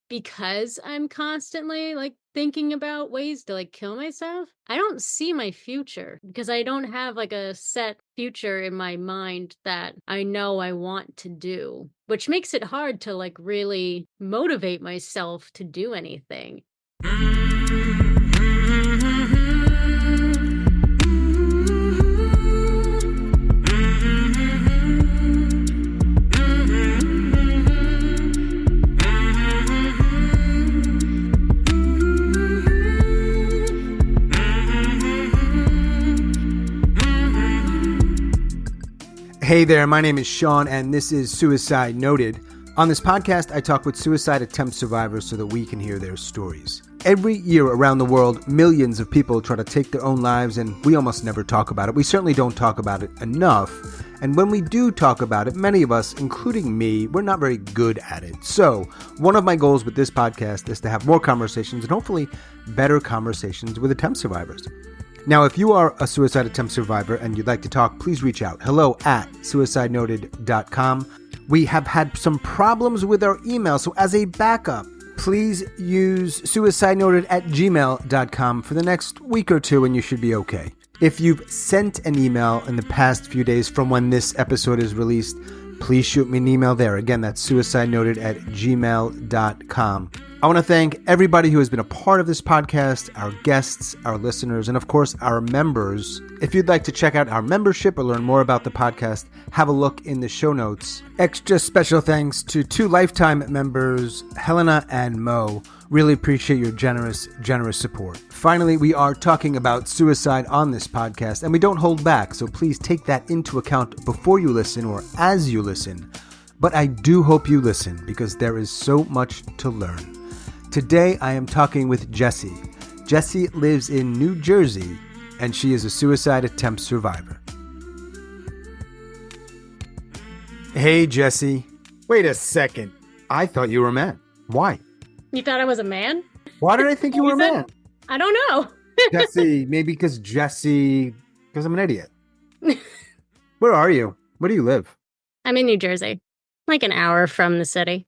because I'm constantly like thinking about ways to like kill myself, I don't see my future because I don't have like a set future in my mind that I know I want to do, which makes it hard to like really motivate myself to do anything. Hey there, my name is Sean, and this is Suicide Noted. On this podcast, I talk with suicide attempt survivors so that we can hear their stories. Every year around the world, millions of people try to take their own lives, and we almost never talk about it. We certainly don't talk about it enough. And when we do talk about it, many of us, including me, we're not very good at it. So, one of my goals with this podcast is to have more conversations and hopefully better conversations with attempt survivors. Now, if you are a suicide attempt survivor and you'd like to talk, please reach out. hello@suicidenoted.com. We have had some problems with our email, so as a backup, please use suicidenoted@gmail.com for the next week or two and you should be okay. If you've sent an email in the past few days from when this episode is released, please shoot me an email there. Again, that's suicidenoted@gmail.com. I want to thank everybody who has been a part of this podcast, our guests, our listeners, and of course, our members. If you'd like to check out our membership or learn more about the podcast, have a look in the show notes. Extra special thanks to 2 lifetime members, Helena and Mo. Really appreciate your generous support. Finally, we are talking about suicide on this podcast, and we don't hold back, so please take that into account before you listen or as you listen. But I do hope you listen because there is so much to learn. Today, I am talking with Jessie. Jessie lives in New Jersey, and she is a suicide attempt survivor. Hey, Jessie. Wait a second. I thought you were a man. Why? You thought I was a man? Why did I think you were a man? I don't know. Jessie, maybe because I'm an idiot. Where are you? Where do you live? I'm in New Jersey, like an hour from the city.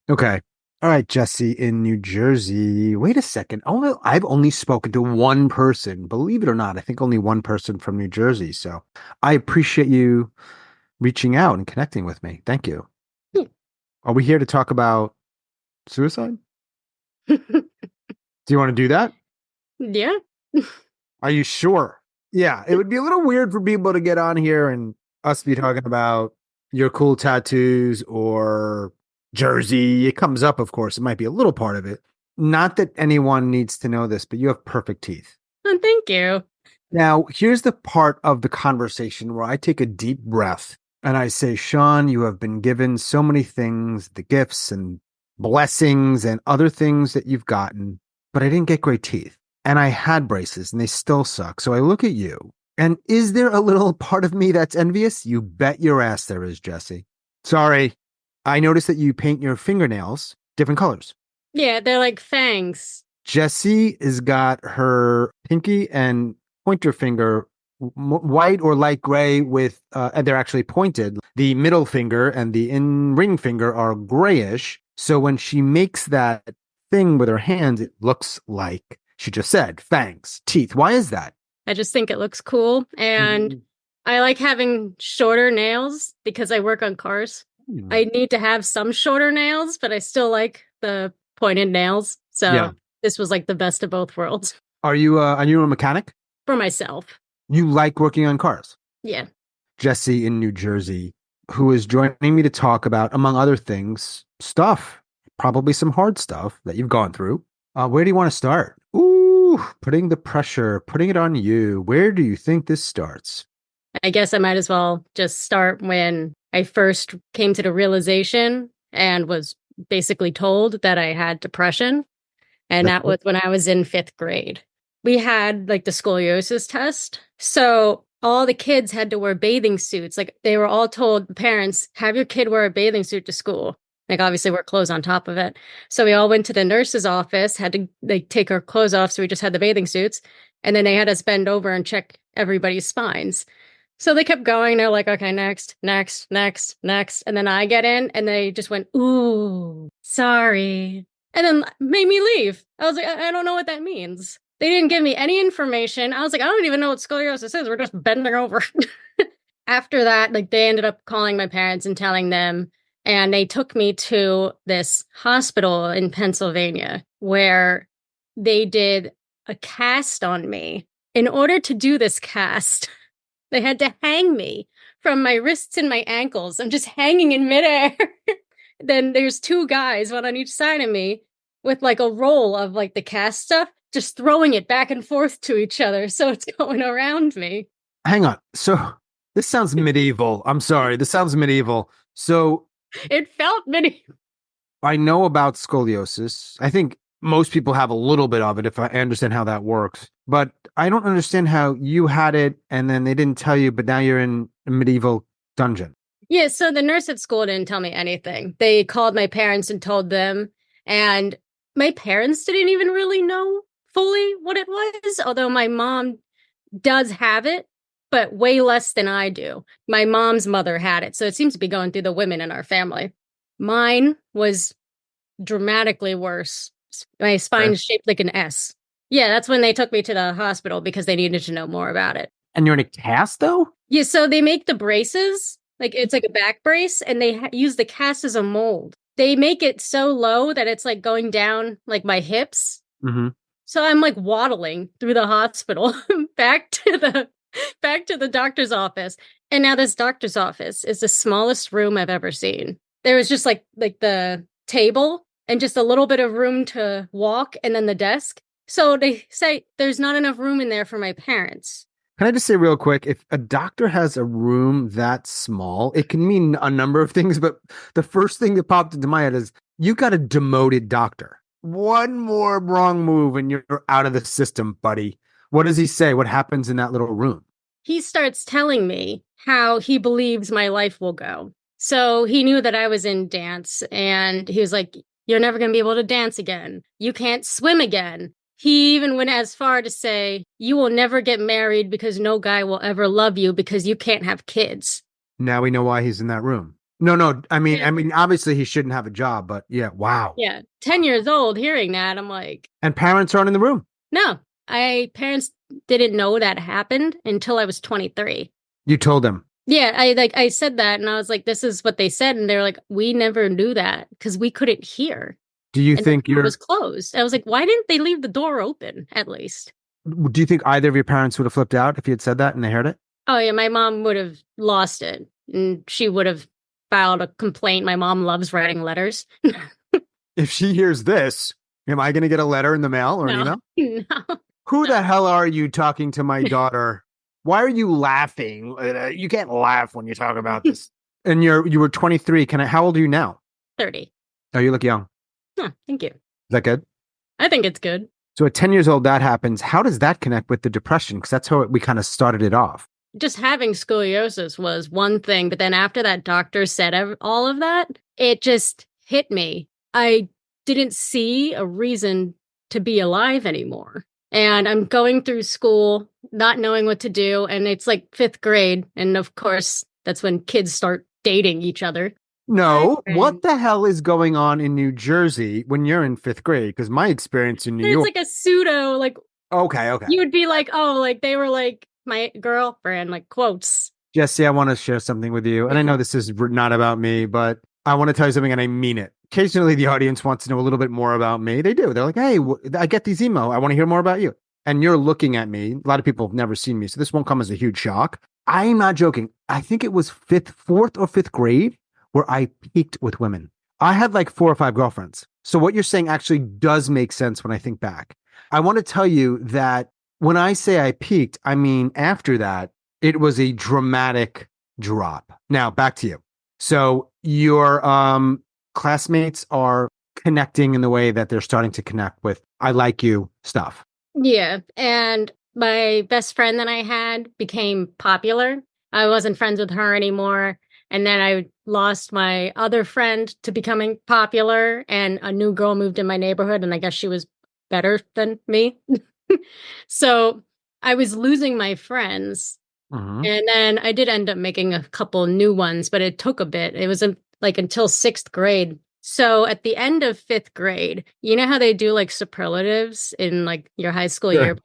Okay. All right, Jessie in New Jersey. Wait a second. I've only spoken to one person. Believe it or not, I think only one person from New Jersey. So I appreciate you reaching out and connecting with me. Thank you. Are we here to talk about suicide? Do you want to do that? Yeah. Are you sure? Yeah, it would be a little weird for people to get on here and us be talking about your cool tattoos or Jersey. It comes up, of course. It might be a little part of it. Not that anyone needs to know this, but you have perfect teeth. Oh, thank you. Now, here's the part of the conversation where I take a deep breath and I say, Sean, you have been given so many things, the gifts and blessings and other things that you've gotten, but I didn't get great teeth. And I had braces and they still suck. So I look at you. And is there a little part of me that's envious? You bet your ass there is, Jessie. Sorry. I noticed that you paint your fingernails different colors. Yeah, they're like fangs. Jessie has got her pinky and pointer finger white or light gray with, and they're actually pointed. The middle finger and the ring finger are grayish. So when she makes that thing with her hands, it looks like she just said fangs, teeth. Why is that? I just think it looks cool. And I like having shorter nails because I work on cars. I need to have some shorter nails, but I still like the pointed nails. So This was like the best of both worlds. Are you a mechanic? For myself. You like working on cars? Yeah. Jessie in New Jersey, who is joining me to talk about, among other things, stuff, probably some hard stuff that you've gone through. Where do you want to start? Ooh, putting the pressure, putting it on you. Where do you think this starts? I guess I might as well just start when I first came to the realization and was basically told that I had depression. And that was when I was in 5th grade. We had like the scoliosis test. So all the kids had to wear bathing suits. Like they were all told, the parents, have your kid wear a bathing suit to school. Like obviously wear clothes on top of it. So we all went to the nurse's office, had to like take our clothes off. So we just had the bathing suits. And then they had us bend over and check everybody's spines. So they kept going. They're like, okay, next. And then I get in and they just went, ooh, sorry. and then made me leave. I was like, I don't know what that means. They didn't give me any information. I was like, I don't even know what scoliosis is. We're just bending over. After that, like they ended up calling my parents and telling them, and they took me to this hospital in Pennsylvania where they did a cast on me. In order to do this cast, they had to hang me from my wrists and my ankles. I'm just hanging in midair. Then there's two guys, one on each side of me, with like a roll of like the cast stuff, just throwing it back and forth to each other. So it's going around me. Hang on. So this sounds medieval. I'm sorry. This sounds medieval. So It felt medieval. I know about scoliosis. I think most people have a little bit of it if I understand how that works. But I don't understand how you had it and then they didn't tell you, but now you're in a medieval dungeon. Yeah, so the nurse at school didn't tell me anything. They called my parents and told them, and my parents didn't even really know fully what it was, although my mom does have it, but way less than I do. My mom's mother had it, so it seems to be going through the women in our family. Mine was dramatically worse. My spine Okay. is shaped like an S. Yeah, that's when they took me to the hospital because they needed to know more about it. And you're in a cast though? Yeah, so they make the braces, like it's like a back brace, and they use the cast as a mold. They make it so low that it's like going down like my hips. Mm-hmm. So I'm like waddling through the hospital back to the doctor's office. And now this doctor's office is the smallest room I've ever seen. There was just like the table and just a little bit of room to walk and then the desk. So they say there's not enough room in there for my parents. Can I just say real quick, if a doctor has a room that small, it can mean a number of things, but the first thing that popped into my head is you got a demoted doctor. One more wrong move and you're out of the system, buddy. What does he say? What happens in that little room? He starts telling me how he believes my life will go. So he knew that I was in dance and he was like, you're never going to be able to dance again. You can't swim again. He even went as far to say, you will never get married because no guy will ever love you because you can't have kids. Now we know why he's in that room. No, I mean, Yeah. obviously he shouldn't have a job, but yeah, wow. Yeah. 10 years old hearing that, I'm like, And parents aren't in the room. no, parents didn't know that happened until I was 23. You told them. Yeah, I said that and I was like, this is what they said. And they're like, we never knew that because we couldn't hear. Do you And think the door was closed. I was like, why didn't they leave the door open at least? do you think either of your parents would have flipped out if you had said that and they heard it? Oh yeah, my mom would have lost it and she would have filed a complaint. My mom loves writing letters. If she hears this, am I going to get a letter in the mail or an No, email? no. Who the hell are you talking to my daughter? Why are you laughing? You can't laugh when you talk about this. And you were 23. How old are you now? 30. Oh, you look young. Huh, thank you. Is that good? I think it's good. So at 10 years old, that happens. How does that connect with the depression? Because that's how we kind of started it off. Just having scoliosis was one thing, but then after that doctor said all of that, it just hit me. I didn't see a reason to be alive anymore. And I'm going through school, not knowing what to do. And it's like fifth grade. And of course, that's when kids start dating each other. No, what the hell is going on in New Jersey when you're in fifth grade? Because my experience in New York. It's like a pseudo, like, Okay. you would be like, oh, like they were like my girlfriend, like quotes. Jessie, I want to share something with you. And I know this is not about me, but I want to tell you something and I mean it. Occasionally, the audience wants to know a little bit more about me. They do. They're like, hey, I get these emails. I want to hear more about you. And you're looking at me. A lot of people have never seen me, so this won't come as a huge shock. I'm not joking. I think it was fourth or fifth grade where I peaked with women. I had like 4 or 5 girlfriends. So what you're saying actually does make sense when I think back. I want to tell you that when I say I peaked, I mean, after that, it was a dramatic drop. Now, back to you. So your classmates are connecting in the way that they're starting to connect with I like you stuff. Yeah. And my best friend that I had became popular. I wasn't friends with her anymore. And then I lost my other friend to becoming popular, and a new girl moved in my neighborhood, and I guess she was better than me. So I was losing my friends. Mm-hmm. And then I did end up making a couple new ones, but it took a bit. It was like until 6th grade So at the end of fifth grade, you know how they do like superlatives in like your high school Sure. year?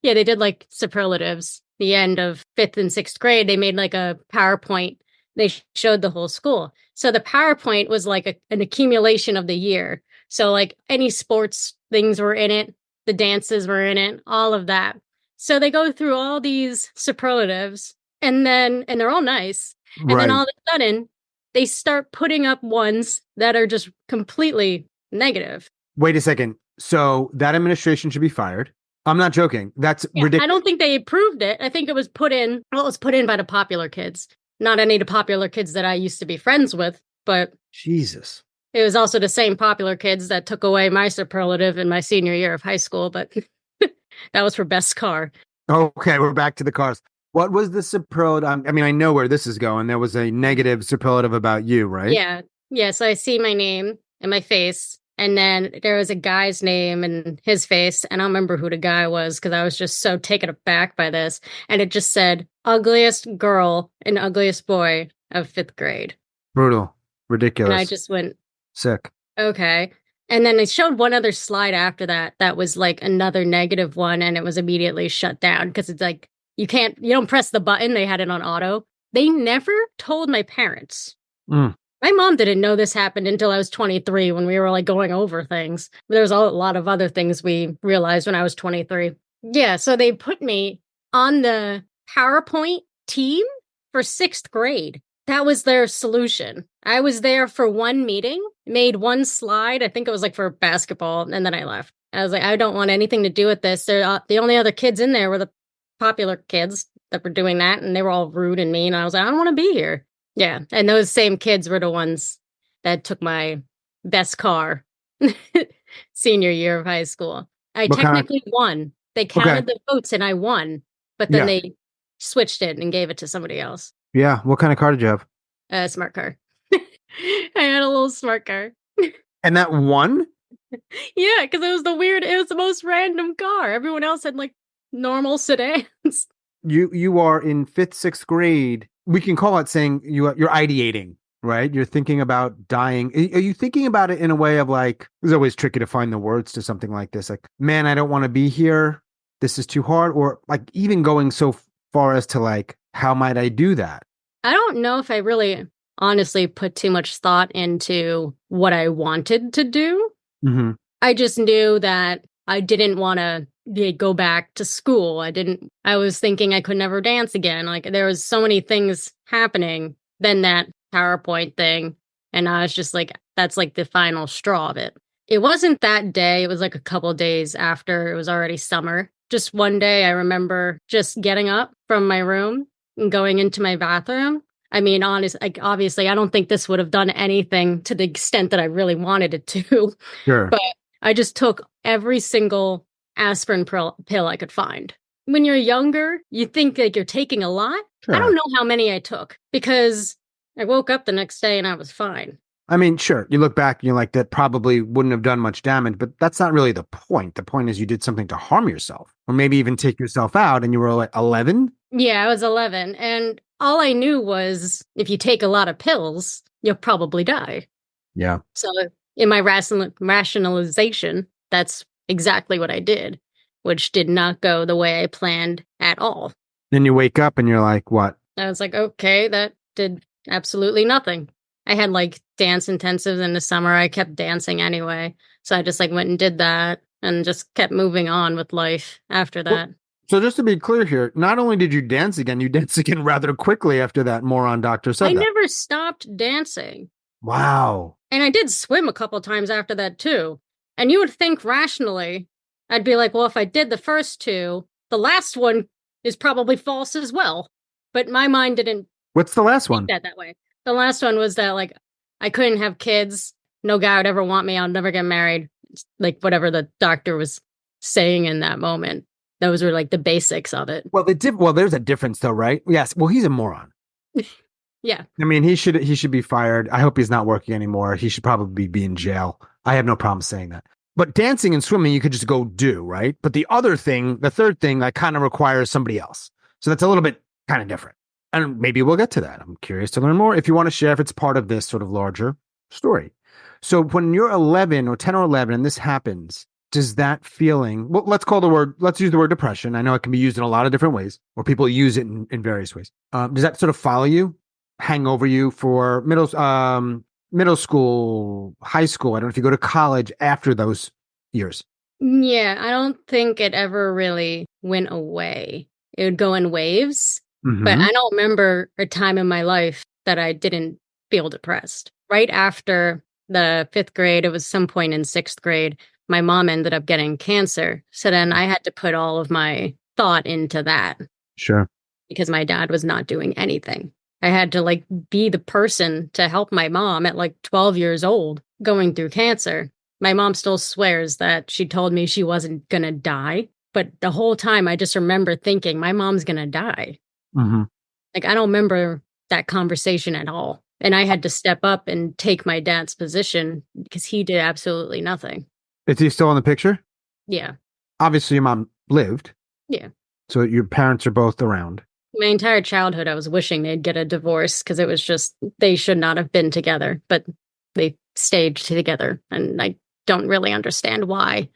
Yeah, they did like superlatives. The end of fifth and sixth grade, they made like a PowerPoint. They showed the whole school. So the PowerPoint was like an accumulation of the year. So like any sports things were in it, the dances were in it, all of that. So they go through all these superlatives and they're all nice. And then Right. all of a sudden, they start putting up ones that are just completely negative. Wait a second. So that administration should be fired. I'm not joking. That's Yeah, I ridiculous. don't think they approved it. I think it was put in, well, it was put in by the popular kids. Not any of the popular kids that I used to be friends with, but Jesus. it was also the same popular kids that took away my superlative in my senior year of high school, but that was for best car. Okay, we're back to the cars. What was the superlative? I mean, I know where this is going. There was a negative superlative about you, right? Yeah. Yeah. So I see my name and my face. And then there was a guy's name and his face. And I don't remember who the guy was because I was just so taken aback by this. And it just said, ugliest girl and ugliest boy of fifth grade. Brutal. And I Ridiculous. just went, Sick. okay. And then they showed one other slide after that that was like another negative one. And it was immediately shut down because it's like, you don't press the button. They had it on auto. They never told my parents. Mm. My mom didn't know this happened until I was 23 when we were like going over things. There was a lot of other things we realized when I was 23. Yeah, so they put me on the PowerPoint team for sixth grade. That was their solution. I was there for one meeting, made one slide. I think it was like for basketball, and then I left. I was like, I don't want anything to do with this. The only other kids in there were the popular kids that were doing that, and they were all rude and mean. I was like, I don't want to be here. Yeah, and those same kids were the ones that took my best car senior year of high school. I What kind of, technically won. They okay. counted the votes and I won, but then Yeah. they switched it and gave it to somebody else. Yeah. What kind of car did you have? A smart car. I had a little smart car. And that one? Yeah, because it was the most random car. Everyone else had like normal sedans. You are in fifth, sixth grade. We can call it saying you're ideating, right? You're thinking about dying. Are you thinking about it in a way of like, it's always tricky to find the words to something like this. Like, man, I don't want to be here. This is too hard. Or like even going so far as to like, how might I do that? I don't know if I really honestly put too much thought into what I wanted to do. Mm-hmm. I just knew that I didn't want to go back to school. I was thinking I could never dance again. Like there was so many things happening than that PowerPoint thing. And I was just like, that's like the final straw of it. It wasn't that day. It was like a couple days after it was already summer. Just one day, I remember just getting up from my room and going into my bathroom. I mean, obviously, I don't think this would have done anything to the extent that I really wanted it to. Sure. But I just took every single aspirin pill I could find. When you're younger, you think like you're taking a lot. Sure. I don't know how many I took because I woke up the next day and I was fine. I mean, sure. You look back and you're like, that probably wouldn't have done much damage, but that's not really the point. The point is you did something to harm yourself or maybe even take yourself out and you were like 11. Yeah, I was 11. And all I knew was if you take a lot of pills, you'll probably die. Yeah. So in my rationalization, that's exactly what I did, which did not go the way I planned at all. Then you wake up and you're like, what? I was like, okay, that did absolutely nothing. I had like dance intensives in the summer. I kept dancing anyway. So I just like went and did that and just kept moving on with life after that. Well, so just to be clear here, not only did you dance again, you danced again rather quickly after that moron doctor said I that. never stopped dancing. Wow. And I did swim a couple times after that too. And you would think rationally, I'd be like, well, if I did the first two, the last one is probably false as well. But my mind didn't What's the last one? think that way. The last one was that like I couldn't have kids. No guy would ever want me. I'll never get married. Like whatever the doctor was saying in that moment. Those were like the basics of it. Well, there's a difference though, right? Yes. Well, he's a moron. Yeah. I mean, he should be fired. I hope he's not working anymore. He should probably be in jail. I have no problem saying that. But dancing and swimming, you could just go do, right? But the third thing, that kind of requires somebody else. So that's a little bit kind of different. And maybe we'll get to that. I'm curious to learn more. If you want to share, if it's part of this sort of larger story. So when you're 11 or 10 or 11 and this happens, does that feeling, well, let's use the word depression. I know it can be used in a lot of different ways, or people use it in various ways. Does that sort of follow you, hang over you for middle school, high school? I don't know if you go to college after those years. Yeah, I don't think it ever really went away. It would go in waves, but Mm-hmm. I don't remember a time in my life that I didn't feel depressed. Right after the fifth grade, it was some point in sixth grade, my mom ended up getting cancer. So then I had to put all of my thought into that Sure. because my dad was not doing anything. I had to like be the person to help my mom at like 12 years old going through cancer. My mom still swears that she told me she wasn't going to die. But the whole time I just remember thinking my mom's going to die. Mm-hmm. Like I don't remember that conversation at all. And I had to step up and take my dad's position because he did absolutely nothing. Is he still in the picture? Yeah. Obviously, your mom lived, Yeah. so your parents are both around. My entire childhood, I was wishing they'd get a divorce because it was just, they should not have been together, but they stayed together. And I don't really understand why.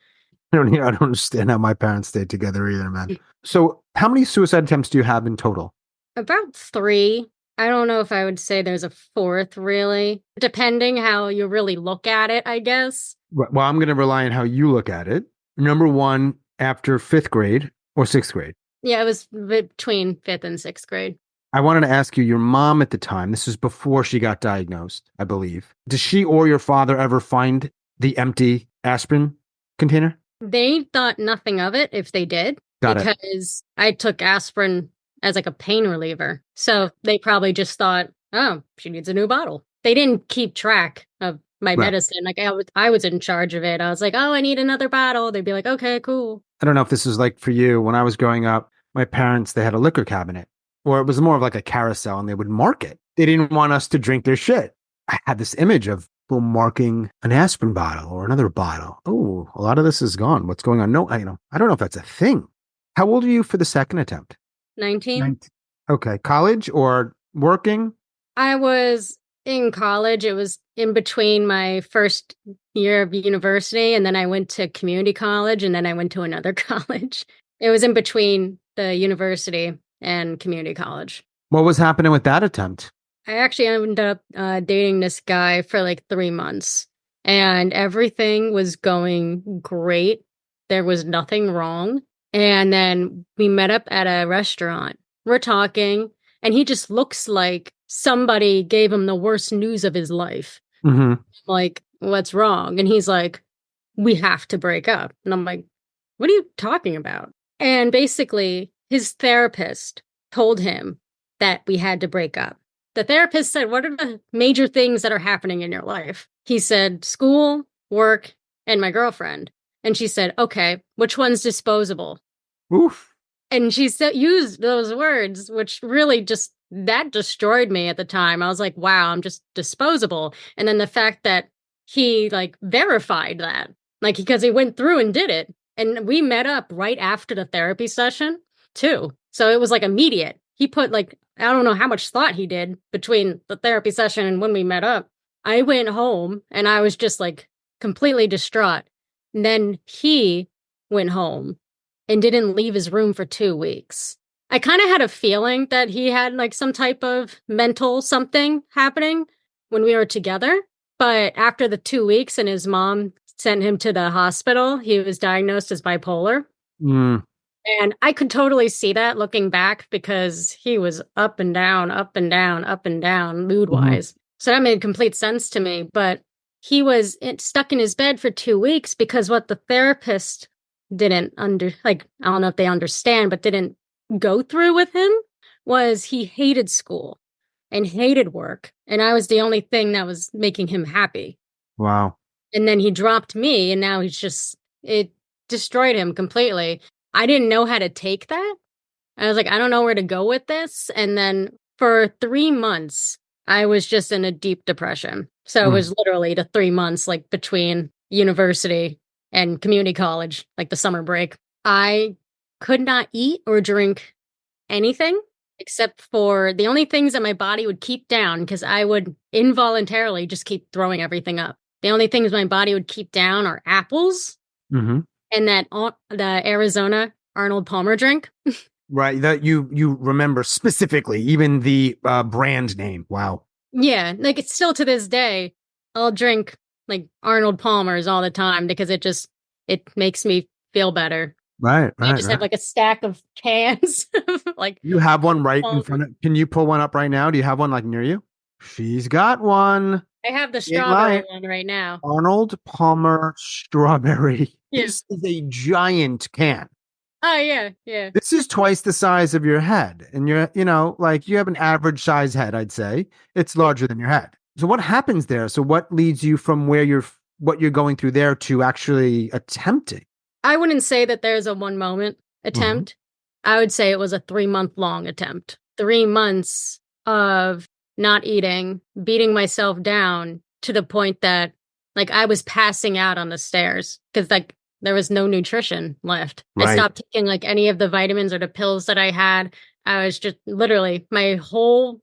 I don't understand how my parents stayed together either, man. So, how many suicide attempts do you have in total? About three. I don't know if I would say there's a fourth, really. Depending how you really look at it, I guess. Well, I'm going to rely on how you look at it. Number one, after fifth grade or sixth grade. Yeah, it was between fifth and sixth grade. I wanted to ask you, your mom at the time, this is before she got diagnosed, I believe. Does she or your father ever find the empty aspirin container? They thought nothing of it if they did, Got it. because I took aspirin as like a pain reliever. So they probably just thought, oh, she needs a new bottle. They didn't keep track of my Right. medicine. Like I was in charge of it. I was like, oh, I need another bottle. They'd be like, okay, cool. I don't know if this is like for you. When I was growing up, my parents, they had a liquor cabinet, or it was more of like a carousel, and they would mark it. They didn't want us to drink their shit. I had this image of people marking an aspirin bottle or another bottle. Oh, a lot of this is gone. What's going on? No, I don't know if that's a thing. How old are you for the second attempt? 19. 19. Okay. College or working? I was in college. It was in between my first year of university, and then I went to community college, and then I went to another college. It was in between the university and community college. What was happening with that attempt? I actually ended up dating this guy for like 3 months, and everything was going great. There was nothing wrong. And then we met up at a restaurant. We're talking, and he just looks like somebody gave him the worst news of his life. Mm-hmm. Like, what's wrong? And he's like, we have to break up. And I'm like, what are you talking about? And basically, his therapist told him that we had to break up. The therapist said, what are the major things that are happening in your life? He said, school, work, and my girlfriend. And she said, okay, which one's disposable? Oof. And she used those words, which really just, that destroyed me at the time. I was like, wow, I'm just disposable. And then the fact that he like verified that, like, because he went through and did it. And we met up right after the therapy session too. So it was like immediate. He put like, I don't know how much thought he did between the therapy session and when we met up. I went home and I was just like completely distraught. And then he went home and didn't leave his room for 2 weeks. I kind of had a feeling that he had like some type of mental something happening when we were together. But after the 2 weeks and his mom sent him to the hospital, he was diagnosed as bipolar. Mm. And I could totally see that looking back because he was up and down, up and down, up and down mood wise. Mm-hmm. So that made complete sense to me. But he was stuck in his bed for 2 weeks because what the therapist didn't I don't know if they understand, but didn't go through with him was he hated school and hated work. And I was the only thing that was making him happy. Wow. And then he dropped me and now it destroyed him completely. I didn't know how to take that. I was like, I don't know where to go with this. And then for 3 months, I was just in a deep depression. So it was literally the 3 months like between university and community college, like the summer break. I could not eat or drink anything except for the only things that my body would keep down because I would involuntarily just keep throwing everything up The only things my body would keep down are apples Hmm. and the Arizona Arnold Palmer drink. Right. That you remember specifically, even the brand name. Wow. Yeah, like it's still to this day, I'll drink like Arnold Palmer's all the time because it makes me feel better. Right, I right, just have right. like a stack of cans of like You have one Arnold right in Palmer. front of, can you pull one up right now? Do you have one like near you? She's got one. I have the You ain't strawberry lying. one right now. Arnold Palmer strawberry. Yeah. This is a giant can. Oh yeah, yeah. This is twice the size of your head. And like you have an average size head, I'd say. It's Yeah. larger than your head. So what happens there? So what leads you from what you're going through there to actually attempting? I wouldn't say that there's a one moment Hmm. attempt. I would say it was a 3 month long attempt. 3 months of not eating, beating myself down to the point that like I was passing out on the stairs because like there was no nutrition left. I Right. stopped taking like any of the vitamins or the pills that I had. I was just literally my whole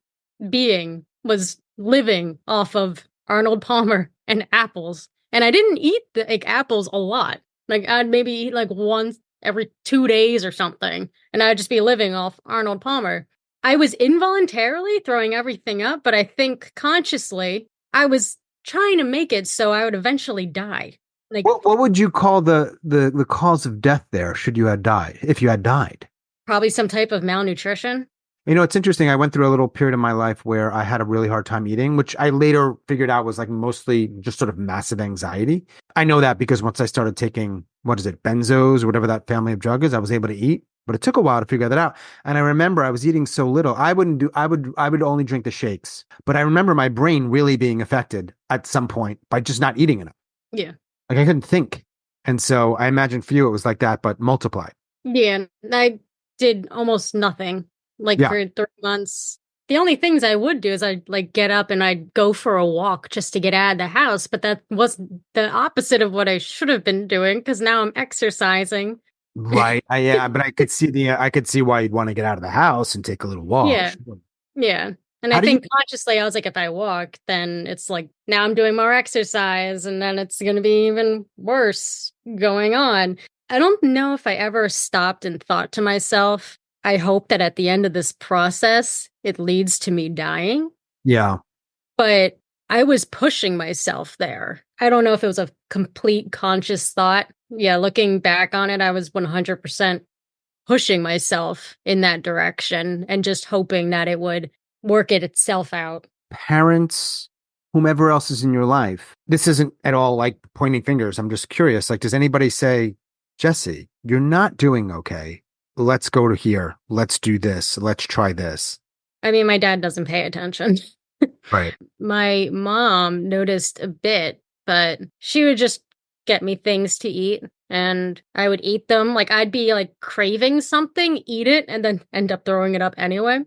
being was living off of Arnold Palmer and apples. And I didn't eat the like apples a lot. Like I'd maybe eat like once every 2 days or something, and I'd just be living off Arnold Palmer. I was involuntarily throwing everything up, but I think consciously I was trying to make it so I would eventually die. Like What would you call the cause of death there, should you had died, if you had died? probably some type of malnutrition. It's interesting. I went through a little period in my life where I had a really hard time eating, which I later figured out was like mostly just sort of massive anxiety. I know that because once I started taking, what is it, benzos or whatever that family of drug is, I was able to eat. But it took a while to figure that out. And I remember I was eating so little. I would only drink the shakes. But I remember my brain really being affected at some point by just not eating enough. Yeah. Like I couldn't think. And so I imagine for you it was like that, but multiplied. Yeah. I did almost nothing like Yeah. for 3 months. The only things I would do is I'd like get up and I'd go for a walk just to get out of the house. But that was the opposite of what I should have been doing because now I'm exercising. Right. Yeah, but I could see why you'd want to get out of the house and take a little walk. Yeah. Sure. Yeah. And I How do you think consciously I was like, if I walk, then it's like now I'm doing more exercise and then it's going to be even worse going on. I don't know if I ever stopped and thought to myself, I hope that at the end of this process, it leads to me dying. Yeah. But I was pushing myself there. I don't know if it was a complete conscious thought. Yeah, looking back on it, I was 100% pushing myself in that direction and just hoping that it would work it itself out. Parents, whomever else is in your life. This isn't at all like pointing fingers. I'm just curious. Like, does anybody say, Jessie, you're not doing okay. Let's go to here. Let's do this. Let's try this. I mean, my dad doesn't pay attention. Right. My mom noticed a bit, but she would just get me things to eat and I would eat them. Like I'd be like craving something, eat it, and then end up throwing it up anyway.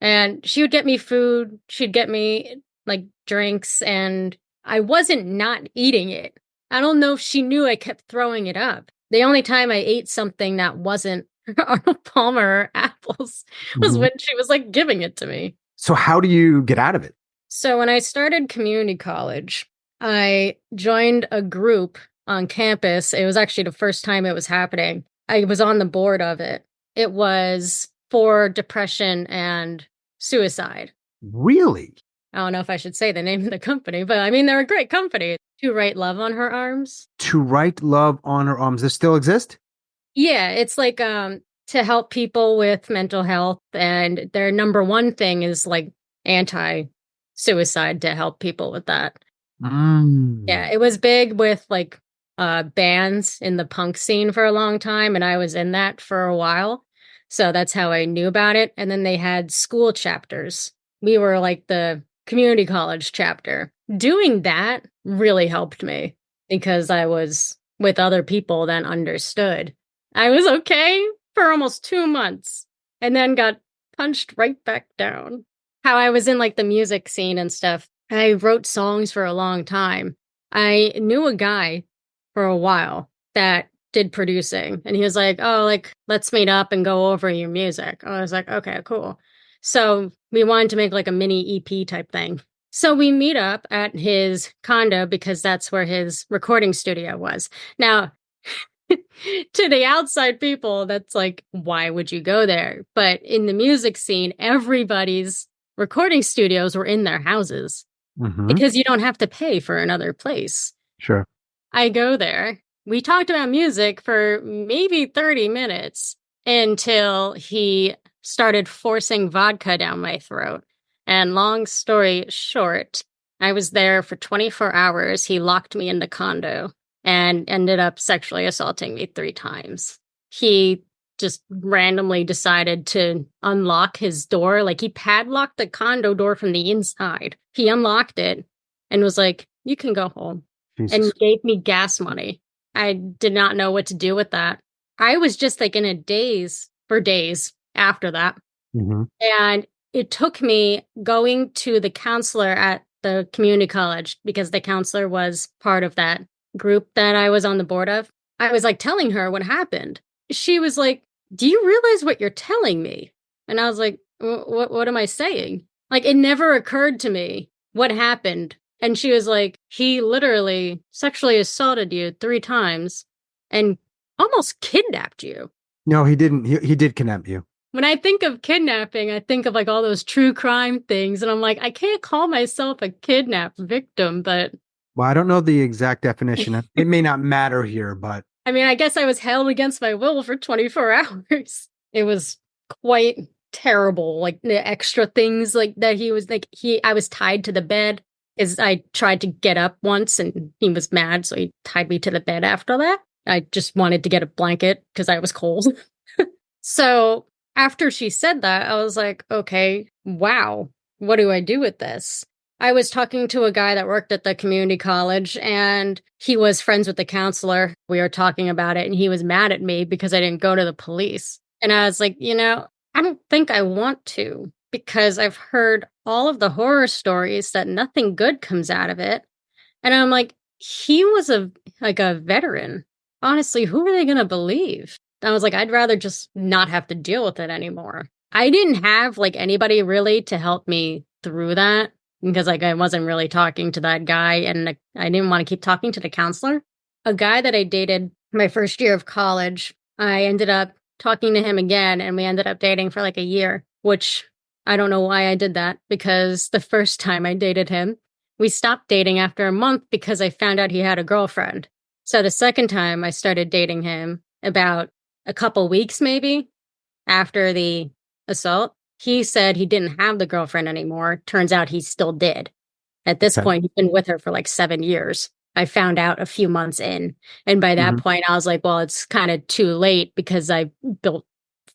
And she would get me food, she'd get me like drinks, and I wasn't not eating it. I don't know if she knew I kept throwing it up. The only time I ate something that wasn't Arnold Palmer or apples was Mhm. when she was like giving it to me. So how do you get out of it? So when I started community college, I joined a group on campus. It was actually the first time it was happening. I was on the board of it. It was for depression and suicide. Really? I don't know if I should say the name of the company, but I mean, they're a great company. To Write Love on Her Arms. To write love on her arms. Does this still exist? Yeah, it's like to help people with mental health, and their number one thing is like anti-suicide to help people with that. Mm. Yeah, it was big with like bands in the punk scene for a long time, and I was in that for a while. So that's how I knew about it. And then they had school chapters. We were like the community college chapter. Doing that really helped me because I was with other people that understood. I was okay for almost 2 months and then got punched right back down. How I was in like the music scene and stuff. I wrote songs for a long time. I knew a guy for a while that did producing, and he was like, "Oh, like let's meet up and go over your music." I was like, "Okay, cool." So we wanted to make like a mini EP type thing. So we meet up at his condo because that's where his recording studio was. Now, to the outside people, that's like, why would you go there? But in the music scene, everybody's recording studios were in their houses Mm-hmm. because you don't have to pay for another place. Sure. I go there. We talked about music for maybe 30 minutes until he started forcing vodka down my throat. And long story short, I was there for 24 hours. He locked me in the condo and ended up sexually assaulting me 3 times. He just randomly decided to unlock his door. Like he padlocked the condo door from the inside. He unlocked it and was like, "You can go home," Jesus. and gave me gas money. I did not know what to do with that. I was just like in a daze for days after that. Mm-hmm. And it took me going to the counselor at the community college because the counselor was part of that group that I was on the board of. I was like telling her what happened. She was like, "Do you realize what you're telling me?" And I was like, What am I saying?" Like, it never occurred to me what happened. And she was like, "He literally sexually assaulted you 3 times and almost kidnapped you." No, he didn't. He did kidnap you. When I think of kidnapping, I think of like all those true crime things. And I'm like, I can't call myself a kidnapped victim, but Well, I don't know the exact definition. It may not matter here, but I mean, I guess I was held against my will for 24 hours. It was quite terrible. Like the extra things like that he was like, I was tied to the bed because I tried to get up once and he was mad. So he tied me to the bed after that. I just wanted to get a blanket because I was cold. So after she said that, I was like, okay, wow, what do I do with this? I was talking to a guy that worked at the community college and he was friends with the counselor. We were talking about it and he was mad at me because I didn't go to the police. And I was like, I don't think I want to because I've heard all of the horror stories that nothing good comes out of it. And I'm like, he was a veteran. Honestly, who are they going to believe? I was like, I'd rather just not have to deal with it anymore. I didn't have like anybody really to help me through that because like I wasn't really talking to that guy and I didn't want to keep talking to the counselor. A guy that I dated my first year of college, I ended up talking to him again and we ended up dating for like a year, which I don't know why I did that because the first time I dated him, we stopped dating after a month because I found out he had a girlfriend. So the second time I started dating him, about a couple weeks maybe after the assault, he said he didn't have the girlfriend anymore. Turns out he still did. At this okay. point, he's been with her for like 7 years. I found out a few months in. And by that point, I was like, well, it's kind of too late because I built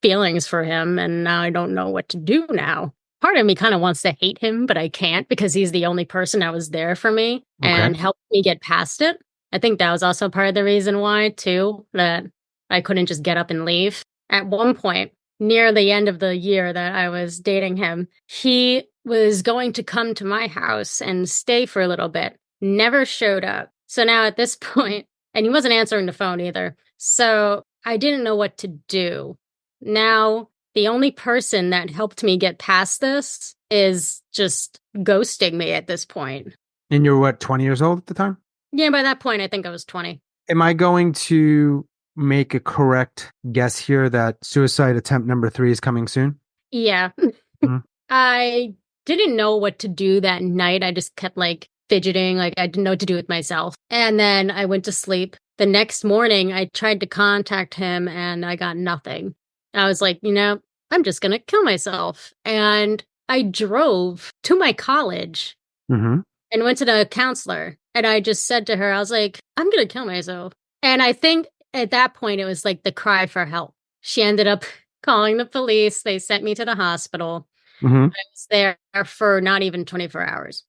feelings for him and now I don't know what to do now. Part of me kind of wants to hate him, but I can't because he's the only person that was there for me and helped me get past it. I think that was also part of the reason why, too, that I couldn't just get up and leave. At one point, near the end of the year that I was dating him, he was going to come to my house and stay for a little bit. Never showed up. So now at this point, and he wasn't answering the phone either. So I didn't know what to do. Now, the only person that helped me get past this is just ghosting me at this point. And you're what, 20 years old at the time? Yeah, by that point, I think I was 20. Am I going to make a correct guess here that suicide attempt number 3 is coming soon? Yeah. Mm-hmm. I didn't know what to do that night. I just kept like fidgeting, like I didn't know what to do with myself. And then I went to sleep. The next morning, I tried to contact him and I got nothing. I was like, I'm just going to kill myself. And I drove to my college and went to the counselor. And I just said to her, I was like, I'm going to kill myself. And I think at that point, it was like the cry for help. She ended up calling the police. They sent me to the hospital. I was there for not even 24 hours.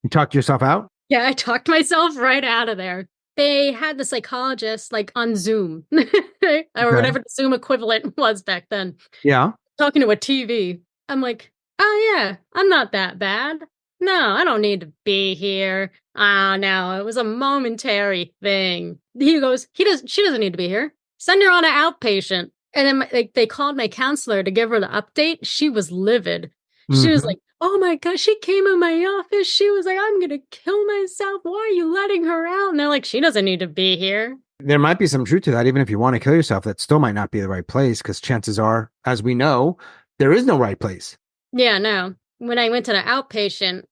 You talked yourself out? Yeah, I talked myself right out of there. They had the psychologist like on Zoom or whatever the Zoom equivalent was back then. Yeah. Talking to a TV. I'm like, oh yeah, I'm not that bad. No, I don't need to be here. No, it was a momentary thing. He goes, she doesn't need to be here. Send her on an outpatient. And then they called my counselor to give her the update. She was livid. She was like, oh my God, she came in my office. She was like, I'm going to kill myself. Why are you letting her out? And they're like, she doesn't need to be here. There might be some truth to that. Even if you want to kill yourself, that still might not be the right place because chances are, as we know, there is no right place. Yeah, no. When I went to the outpatient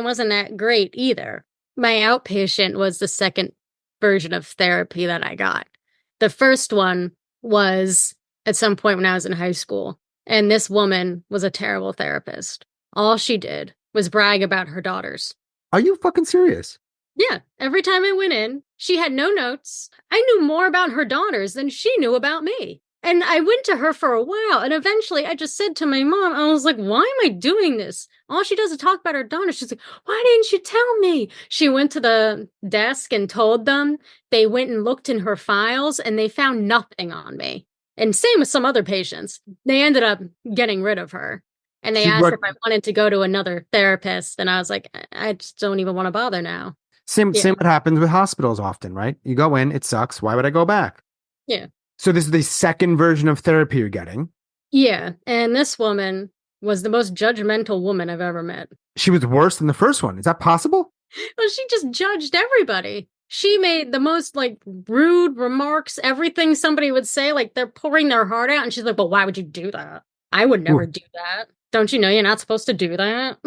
wasn't that great either. My outpatient was the second version of therapy that I got. The first one was at some point when I was in high school, and this woman was a terrible therapist. All she did was brag about her daughters. Are you fucking serious? Yeah, every time I went in, she had no notes. I knew more about her daughters than she knew about me. And I went to her for a while, and eventually I just said to my mom, I was like, why am I doing this? All she does is talk about her daughters. She's like, why didn't you tell me? She went to the desk and told them. They went and looked in her files, and they found nothing on me. And same with some other patients. They ended up getting rid of her. And they asked if I wanted to go to another therapist, and I was like, I just don't even want to bother now. Same what happens with hospitals often, right? You go in, it sucks. Why would I go back? Yeah. So this is the second version of therapy you're getting. Yeah, and this woman was the most judgmental woman I've ever met. She was worse than the first one. Is that possible? Well, she just judged everybody. She made the most, like, rude remarks, everything somebody would say, like, they're pouring their heart out, and she's like, well, why would you do that? I would never do that. Don't you know you're not supposed to do that?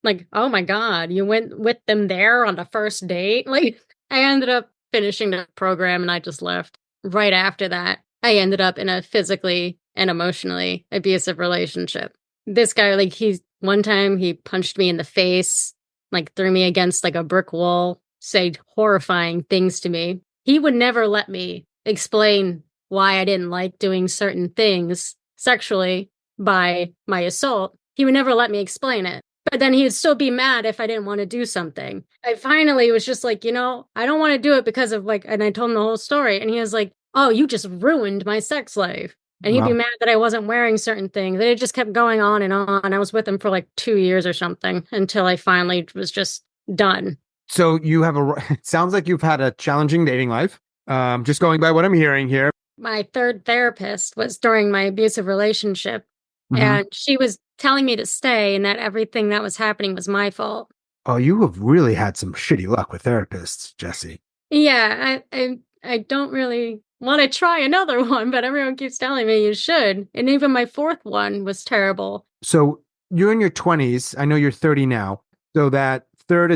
Like, oh my God, you went with them there on the first date? Like, I ended up finishing the program, and I just left. Right after that, I ended up in a physically and emotionally abusive relationship. This guy, like, one time he punched me in the face, like threw me against like a brick wall, said horrifying things to me. He would never let me explain why I didn't like doing certain things sexually by my assault. He would never let me explain it. But then he would still be mad if I didn't want to do something. I finally was just like, I don't want to do it because of and I told him the whole story. And he was like, oh, you just ruined my sex life. And he'd be mad that I wasn't wearing certain things. And it just kept going on and on. I was with him for like 2 years or something until I finally was just done. So it sounds like you've had a challenging dating life. Just going by what I'm hearing here. My third therapist was during my abusive relationship. Mm-hmm. And she was telling me to stay and that everything that was happening was my fault. Oh, you have really had some shitty luck with therapists, Jessie. Yeah, I don't really want to try another one, but everyone keeps telling me you should. And even my fourth one was terrible. So you're in your 20s. I know you're 30 now. So that third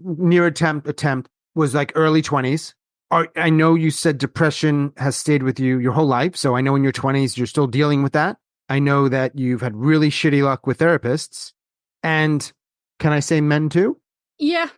near attempt was like early 20s. I know you said depression has stayed with you your whole life. So I know in your 20s, you're still dealing with that. I know that you've had really shitty luck with therapists. And can I say men too? Yeah.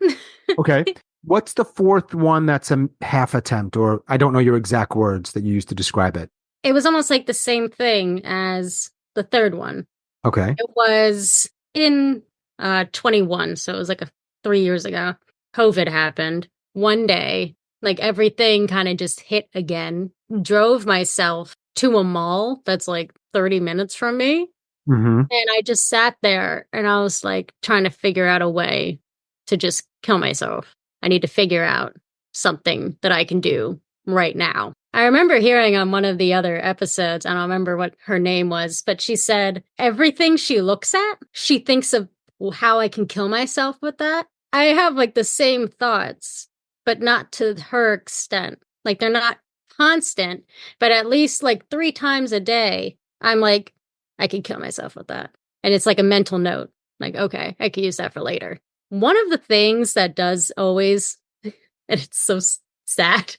Okay. What's the fourth one that's a half attempt, or I don't know your exact words that you used to describe it? It was almost like the same thing as the third one. Okay. It was in 21, so it was like 3 years ago. COVID happened. One day, like everything kind of just hit again. Drove myself to a mall that's like 30 minutes from me. Mm-hmm. And I just sat there and I was like trying to figure out a way to just kill myself. I need to figure out something that I can do right now. I remember hearing on one of the other episodes, I don't remember what her name was, but she said everything she looks at, she thinks of how I can kill myself with that. I have like the same thoughts, but not to her extent. Like they're not constant, but at least like 3 times a day, I'm like, I could kill myself with that. And it's like a mental note. Like, okay, I could use that for later. One of the things that does always, and it's so sad,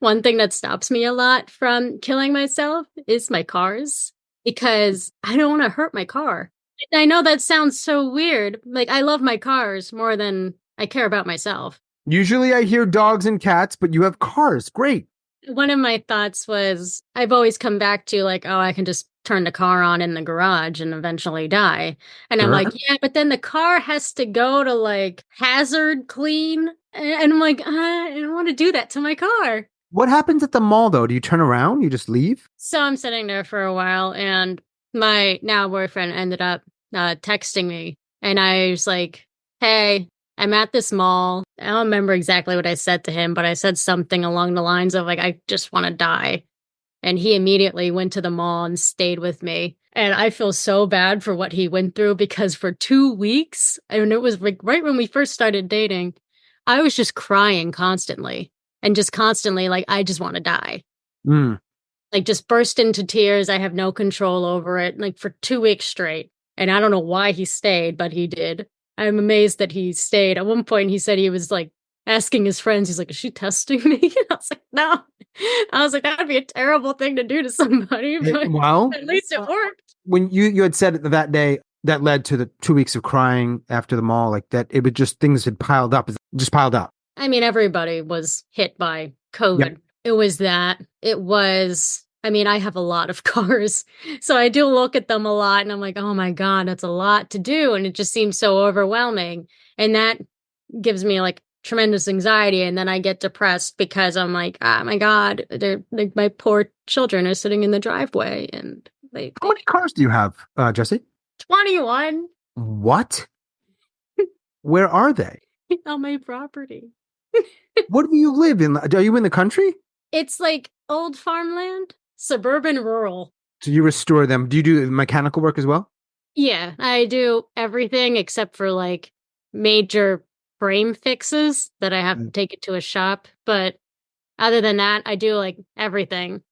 one thing that stops me a lot from killing myself is my cars, because I don't want to hurt my car. I know that sounds so weird. Like, I love my cars more than I care about myself. Usually I hear dogs and cats, but you have cars. Great. One of my thoughts was, I've always come back to like, oh, I can just turn the car on in the garage and eventually die. And I'm like, yeah, but then the car has to go to like hazard clean. And I'm like, I don't want to do that to my car. What happens at the mall though? Do you turn around? You just leave? So I'm sitting there for a while and my now boyfriend ended up texting me. And I was like, hey, I'm at this mall. I don't remember exactly what I said to him, but I said something along the lines of like, I just want to die. And he immediately went to the mall and stayed with me. And I feel so bad for what he went through because for 2 weeks, and it was like right when we first started dating, I was just crying constantly and just constantly like, I just want to die. Mm. Like just burst into tears. I have no control over it, like for 2 weeks straight. And I don't know why he stayed, but he did. I'm amazed that he stayed. At one point, he said he was like asking his friends, he's like, is she testing me? I was like, no. I was like, that would be a terrible thing to do to somebody, but Well, at least it worked. when you had said that day that led to the 2 weeks of crying after the mall, like that, it would just things had piled up, just piled up. I mean, everybody was hit by COVID. Yep. It was that. It was, I mean, I have a lot of cars, so I do look at them a lot and I'm like, oh my God, that's a lot to do. And it just seems so overwhelming. And that gives me like tremendous anxiety. And then I get depressed because I'm like, oh my God, they're like my poor children are sitting in the driveway and How many cars do you have, Jessie? 21 What? Where are they? on my property. What do you live in? Are you in the country? It's like old farmland, suburban, rural. So you restore them. Do you do mechanical work as well? Yeah, I do everything except for like major frame fixes that I have to take it to a shop. But other than that, I do like everything.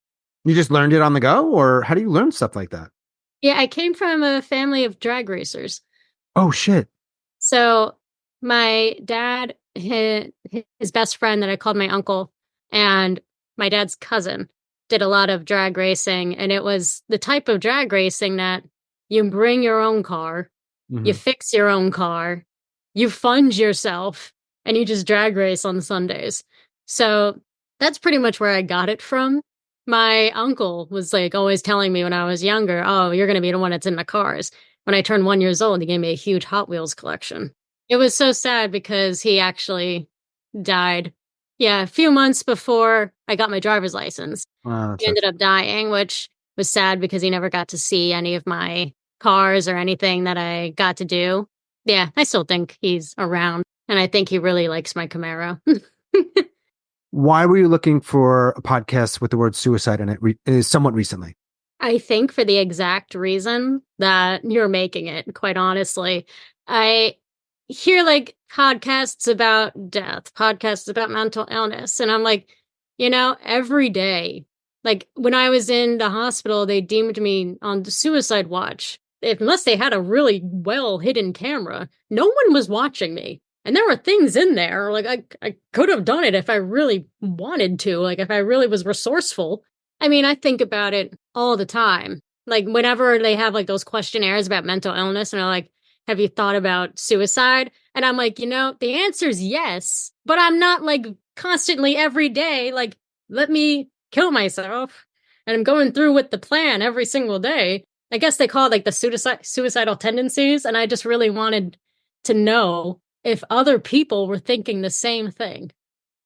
You just learned it on the go, or how do you learn stuff like that? Yeah, I came from a family of drag racers. Oh shit! So my dad, his best friend that I called my uncle, and my dad's cousin did a lot of drag racing. And it was the type of drag racing that you bring your own car, you fix your own car, you fund yourself, and you just drag race on Sundays. So that's pretty much where I got it from. My uncle was like always telling me when I was younger, oh, you're going to be the one that's in the cars. When I turned 1 year old, he gave me a huge Hot Wheels collection. It was so sad because he actually died. Yeah, a few months before I got my driver's license. He ended up dying, which was sad because he never got to see any of my cars or anything that I got to do. Yeah, I still think he's around, and I think he really likes my Camaro. Why were you looking for a podcast with the word suicide in it somewhat recently? I think for the exact reason that you're making it, quite honestly. I hear like podcasts about death, podcasts about mental illness, and I'm like, every day, like when I was in the hospital, they deemed me on the suicide watch. Unless they had a really well hidden camera, no one was watching me. And there were things in there, like I could have done it if I really wanted to, like if I really was resourceful. I mean, I think about it all the time. Like whenever they have like those questionnaires about mental illness and they're like, have you thought about suicide? And I'm like, the answer is yes, but I'm not like constantly every day, like, let me kill myself. And I'm going through with the plan every single day. I guess they call it like the suicidal tendencies. And I just really wanted to know if other people were thinking the same thing.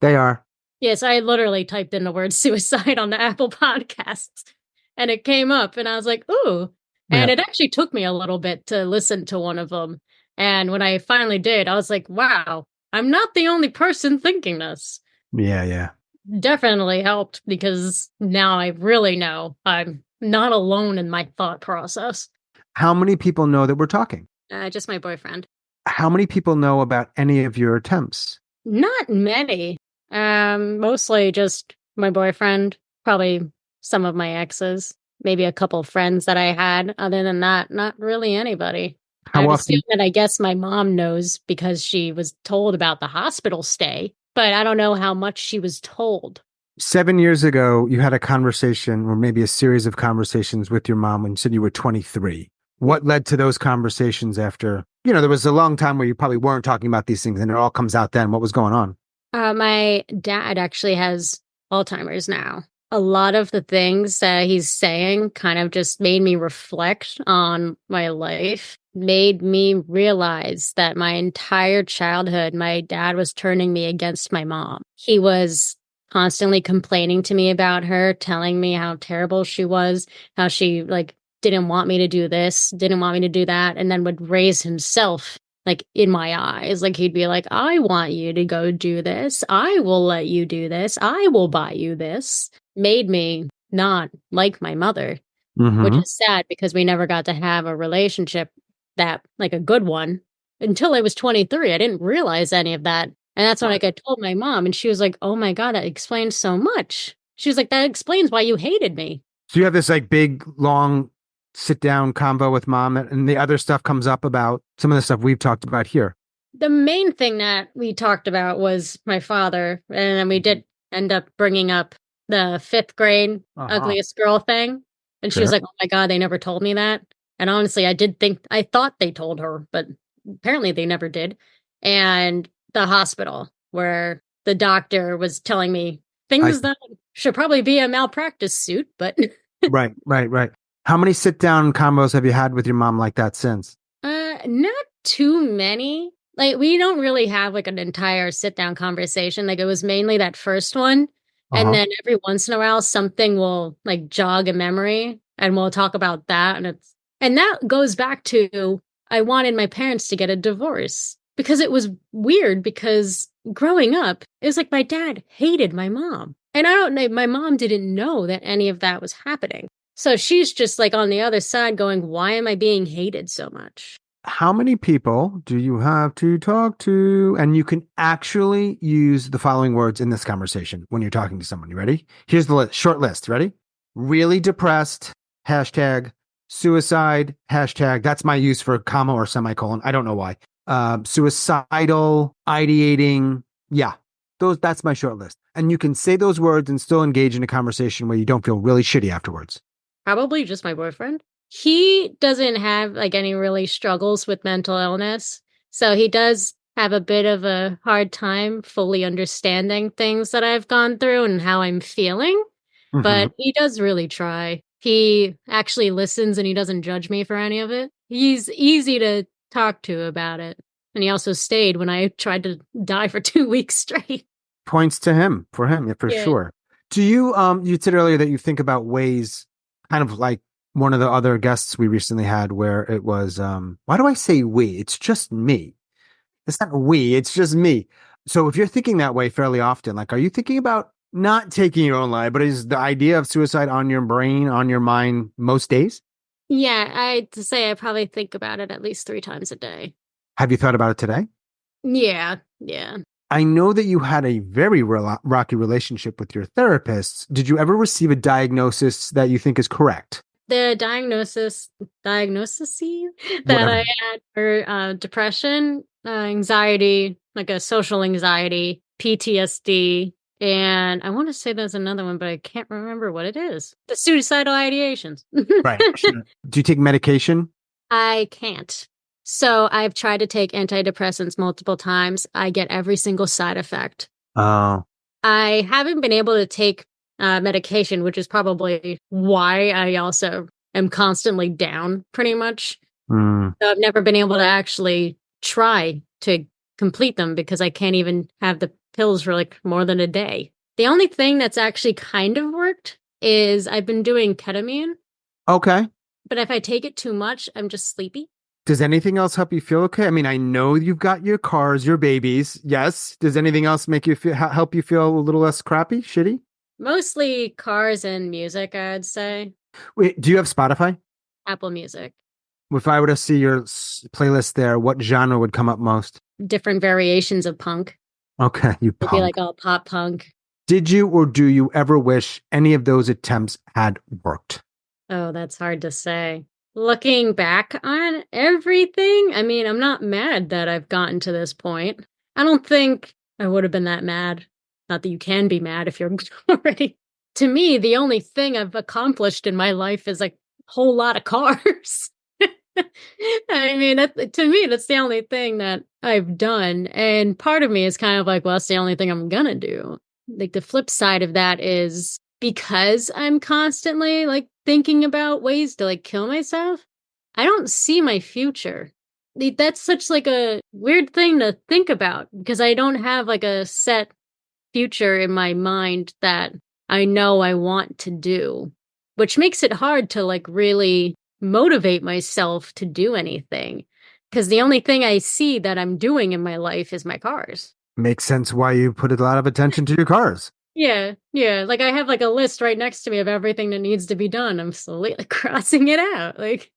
They are. Yes, I literally typed in the word suicide on the Apple Podcasts and it came up and I was like, ooh. And it actually took me a little bit to listen to one of them. And when I finally did, I was like, wow, I'm not the only person thinking this. Yeah. Definitely helped because now I really know I'm not alone in my thought process. How many people know that we're talking? Just my boyfriend. How many people know about any of your attempts? Not many. Mostly just my boyfriend, probably some of my exes, maybe a couple of friends that I had. Other than that, not really anybody. How often? And I guess my mom knows because she was told about the hospital stay, but I don't know how much she was told. 7 years ago, you had a conversation or maybe a series of conversations with your mom when you said you were 23. What led to those conversations after, there was a long time where you probably weren't talking about these things and it all comes out then. What was going on? My dad actually has Alzheimer's now. A lot of the things that he's saying kind of just made me reflect on my life, made me realize that my entire childhood, my dad was turning me against my mom. He was constantly complaining to me about her, telling me how terrible she was, how she didn't want me to do this, didn't want me to do that, and then would raise himself in my eyes. He'd be like, I want you to go do this. I will let you do this. I will buy you this. Made me not like my mother. which Mm-hmm. is sad because we never got to have a relationship that, like a good one, until I was 23. I didn't realize any of that. And that's when I told my mom, and she was like, "Oh my God, that explains so much." She was like, "That explains why you hated me." So you have this like big, long sit down convo with mom, and the other stuff comes up about some of the stuff we've talked about here. The main thing that we talked about was my father, and then we did end up bringing up the fifth grade Uh-huh. ugliest girl thing. And she was Sure. like, "Oh my God, they never told me that." And honestly, I thought they told her, but apparently they never did. And the hospital where the doctor was telling me I things that should probably be a malpractice suit, but Right, right, right. How many sit down combos have you had with your mom like that since? Not too many. Like, we don't really have like an entire sit down conversation. Like, it was mainly that first one. And Uh-huh. then every once in a while, something will like jog a memory and we'll talk about that. And that goes back to I wanted my parents to get a divorce because it was weird because growing up, it was like my dad hated my mom. And I don't know, my mom didn't know that any of that was happening. So she's just like on the other side going, why am I being hated so much? How many people do you have to talk to? And you can actually use the following words in this conversation when you're talking to someone. You ready? Here's the short list. Ready? Really depressed, hashtag suicide, hashtag. That's my use for a comma or semicolon. I don't know why. Suicidal, ideating. Yeah, that's my short list. And you can say those words and still engage in a conversation where you don't feel really shitty afterwards. Probably just my boyfriend. He doesn't have like any really struggles with mental illness. So he does have a bit of a hard time fully understanding things that I've gone through and how I'm feeling. Mm-hmm. But he does really try. He actually listens and he doesn't judge me for any of it. He's easy to talk to about it. And he also stayed when I tried to die for 2 weeks straight. Points to him for him, yeah, for Yeah. sure. Do you you said earlier that you think about ways kind of like one of the other guests we recently had where it was why do I say we? It's just me. It's not we, it's just me. So if you're thinking that way fairly often, like are you thinking about not taking your own life, but is the idea of suicide on your brain, on your mind most days? Yeah, I'd say I probably think about it at least 3 times a day. Have you thought about it today? Yeah, yeah. I know that you had a very rocky relationship with your therapist. Did you ever receive a diagnosis that you think is correct? The diagnosis that I Whatever. had for depression, anxiety, like a social anxiety, PTSD, and I want to say there's another one, but I can't remember what it is. The suicidal ideations. Right. Sure. Do you take medication? I can't. So I've tried to take antidepressants multiple times. I get every single side effect. Oh, I haven't been able to take medication, which is probably why I also am constantly down pretty much. mm, So I've never been able to actually try to complete them because I can't even have the pills for like more than a day. The only thing that's actually kind of worked is I've been doing ketamine, okay. but if I take it too much, I'm just sleepy. Does anything else help you feel okay? I mean, I know you've got your cars, your babies. Yes. Does anything else make you feel help you feel a little less crappy, shitty? Mostly cars and music, I'd say. Wait, do you have Spotify? Apple Music. If I were to see your playlist there, what genre would come up most? Different variations of punk. Okay, you It'd be punk. like all pop punk. Did you or do you ever wish any of those attempts had worked? Oh, that's hard to say. Looking back on everything, I mean, I'm not mad that I've gotten to this point. I don't think I would have been that mad. Not that you can be mad if you're already. To me, the only thing I've accomplished in my life is like a whole lot of cars. I mean, to me, that's the only thing that I've done. And part of me is kind of like, well, that's the only thing I'm gonna do. Like the flip side of that is because I'm constantly like thinking about ways to like kill myself, I don't see my future. That's such like a weird thing to think about because I don't have like a set future in my mind that I know I want to do, which makes it hard to like really motivate myself to do anything because the only thing I see that I'm doing in my life is my cars. Makes sense why you put a lot of attention to your cars. Yeah, yeah. Like I have like a list right next to me of everything that needs to be done. I'm slowly like crossing it out. Like,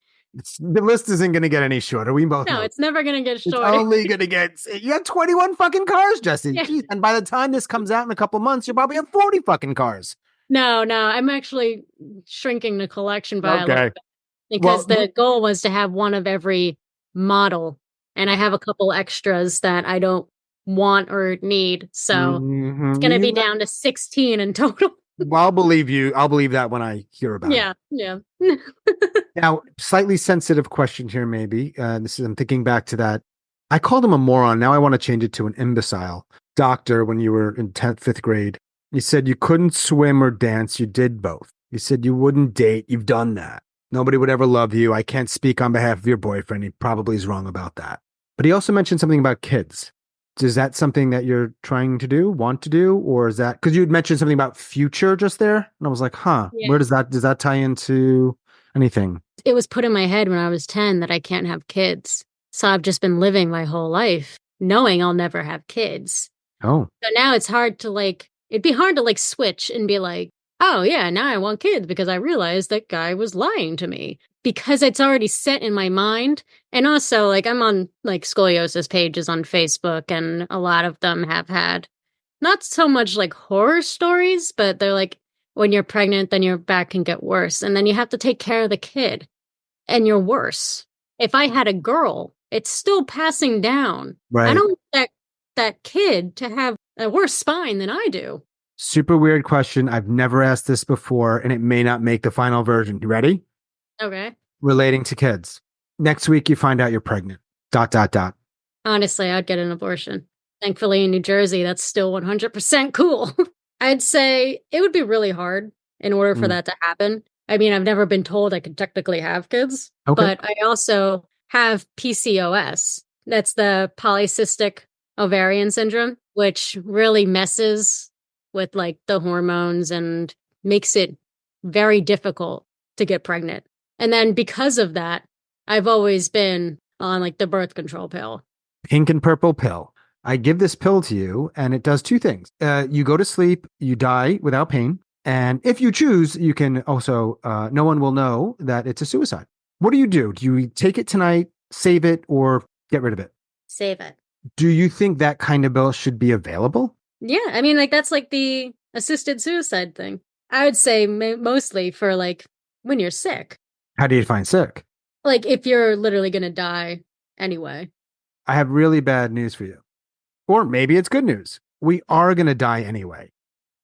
The list isn't going to get any shorter. We both no, know. it's never gonna get It's shorter. only going to get. You got 21 fucking cars, Jesse. Yeah. Jeez. And by the time this comes out in a couple months, you'll probably have 40 fucking cars. No, no, I'm actually shrinking the collection by a little Okay. bit Well, because the goal was to have one of every model, and I have a couple extras that I don't want or need. So it's gonna be down to 16 in total. I'll believe you. I'll believe that when I hear about it. Yeah, yeah. Now, slightly sensitive question here, maybe. I'm thinking back to that. I called him a moron. Now I want to change it to an imbecile. Doctor, when you were in 10th, 5th grade, you said you couldn't swim or dance. You did both. You said you wouldn't date. You've done that. Nobody would ever love you. I can't speak on behalf of your boyfriend. He probably is wrong about that. But he also mentioned something about kids. Is that something that you're trying to do, want to do? Or is that because you had mentioned something about future just there? And I was like, where Yeah. does that tie into anything? It was put in my head when I was 10 that I can't have kids. So I've just been living my whole life knowing I'll never have kids. Oh, So now it's hard to like, it'd be hard to like switch and be like, oh yeah, now I want kids because I realized that guy was lying to me because it's already set in my mind. And also, like, I'm on like scoliosis pages on Facebook, and a lot of them have had not so much like horror stories, but they're like, when you're pregnant, then your back can get worse. And then you have to take care of the kid and you're worse. If I had a girl, it's still passing down. I right. don't want that kid to have a worse spine than I do. Super weird question. I've never asked this before, and it may not make the final version. You ready? Okay. Relating to kids. Next week, you find out you're pregnant. Dot, dot, dot. Honestly, I'd get an abortion. Thankfully, in New Jersey, that's still 100% cool. I'd say it would be really hard in order for Mm. that to happen. I mean, I've never been told I could technically have kids, Okay. but I also have PCOS. That's the polycystic ovarian syndrome, which really messes with like the hormones and makes it very difficult to get pregnant. And then because of that, I've always been on like the birth control pill. Pink and purple pill. I give this pill to you, and it does two things. You go to sleep, you die without pain. And if you choose, you can also, no one will know that it's a suicide. What do? Do you take it tonight, save it, or get rid of it? Save it. Do you think that kind of bill should be available? Yeah, I mean, like that's like the assisted suicide thing. I would say mostly for like when you're sick, How do you define sick? like if you're literally gonna die anyway. I have really bad news for you. Or maybe it's good news. We are going to die anyway.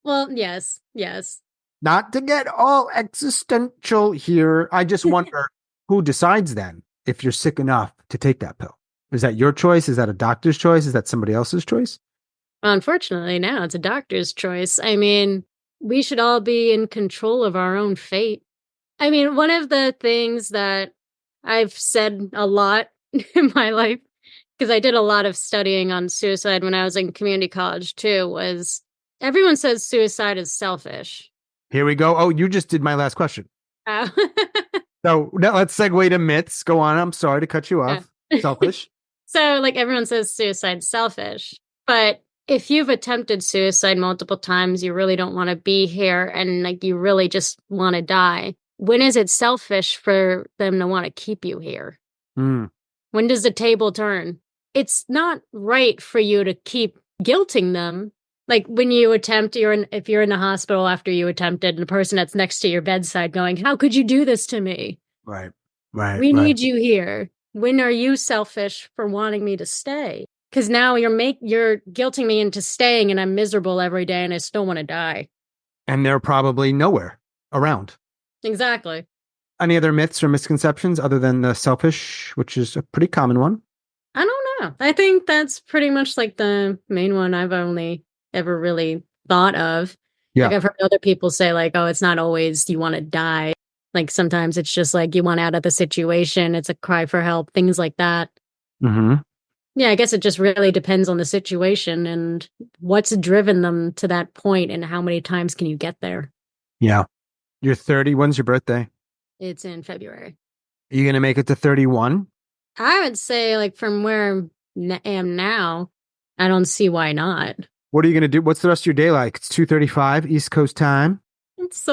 Well, yes, yes. Not to get all existential here. I just wonder who decides then if you're sick enough to take that pill. Is that your choice? Is that a doctor's choice? Is that somebody else's choice? Unfortunately, now it's a doctor's choice. I mean, we should all be in control of our own fate. I mean, one of the things that I've said a lot in my life, because I did a lot of studying on suicide when I was in community college too, was everyone says suicide is selfish. Here we go. Oh, you just did my last question. Uh, So now let's segue to myths. Go on. I'm sorry to cut you off. yeah. Selfish. So, like, everyone says suicide's selfish. But if you've attempted suicide multiple times, you really don't want to be here and, like, you really just want to die. When is it selfish for them to want to keep you here? Mm. When does the table turn? It's not right for you to keep guilting them. Like when you attempt, if you're in the hospital after you attempted, and the person that's next to your bedside going, "How could you do this to me? Right. Right. We Right. need you here. When are you selfish for wanting me to stay? Because now you're guilting me into staying, and I'm miserable every day, and I still want to die." And they're probably nowhere around. Exactly. Any other myths or misconceptions other than the selfish, which is a pretty common one? I don't know. I think that's pretty much like the main one I've only ever really thought of. Yeah. Like I've heard other people say like, oh, it's not always you want to die. Like sometimes it's just like you want out of the situation. It's a cry for help, things like that. Mm-hmm. Yeah, I guess it just really depends on the situation and what's driven them to that point and how many times can you get there. Yeah. You're 30. When's your birthday? It's in February. Are you going to make it to 31? I would say like from where I am now, I don't see why not. What are you going to do? What's the rest of your day like? It's 2:35 East Coast time. It's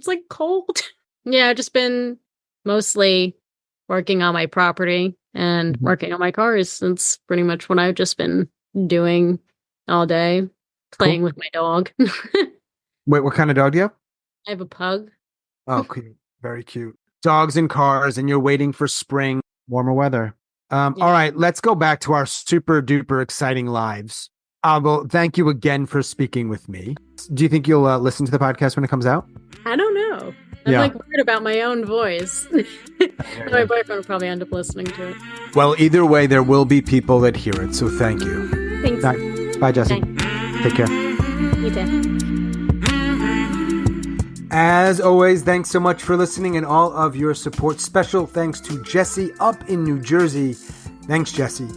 like cold. Yeah, I've just been mostly working on my property and working on my cars. That's pretty much what I've just been doing all day, playing with my dog. Wait, what kind of dog do you have? I have a pug. Oh, cute. Very cute. Dogs and cars, and you're waiting for spring, warmer weather. All right, let's go back to our super duper exciting lives. Well, thank you again for speaking with me. Do you think you'll listen to the podcast when it comes out? I don't know. I'm like worried about my own voice. My boyfriend will probably end up listening to it. Well, either way, there will be people that hear it, so thank you. Thanks. Bye, Jessie. Bye. Take care. You too. As always, thanks so much for listening and all of your support. Special thanks to Jessie up in New Jersey. Thanks, Jessie.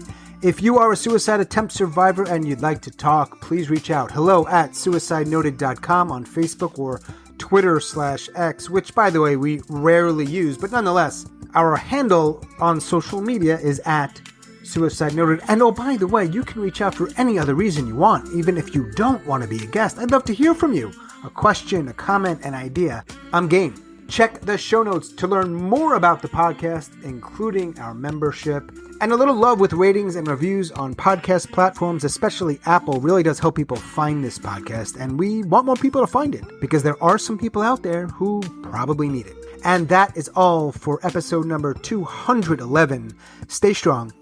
If you are a suicide attempt survivor and you'd like to talk, please reach out. hello@suicidenoted.com on Facebook or Twitter/X, which, by the way, we rarely use, but nonetheless, our handle on social media is @suicidenoted. And oh, by the way, you can reach out for any other reason you want, even if you don't want to be a guest. I'd love to hear from you. A question, a comment, an idea. I'm game. Check the show notes to learn more about the podcast, including our membership. And a little love with ratings and reviews on podcast platforms, especially Apple, really does help people find this podcast. And we want more people to find it because there are some people out there who probably need it. And that is all for episode number 211. Stay strong.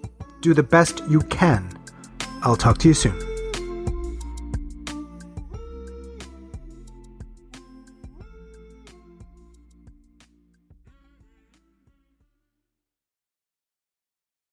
Do the best you can. I'll talk to you soon.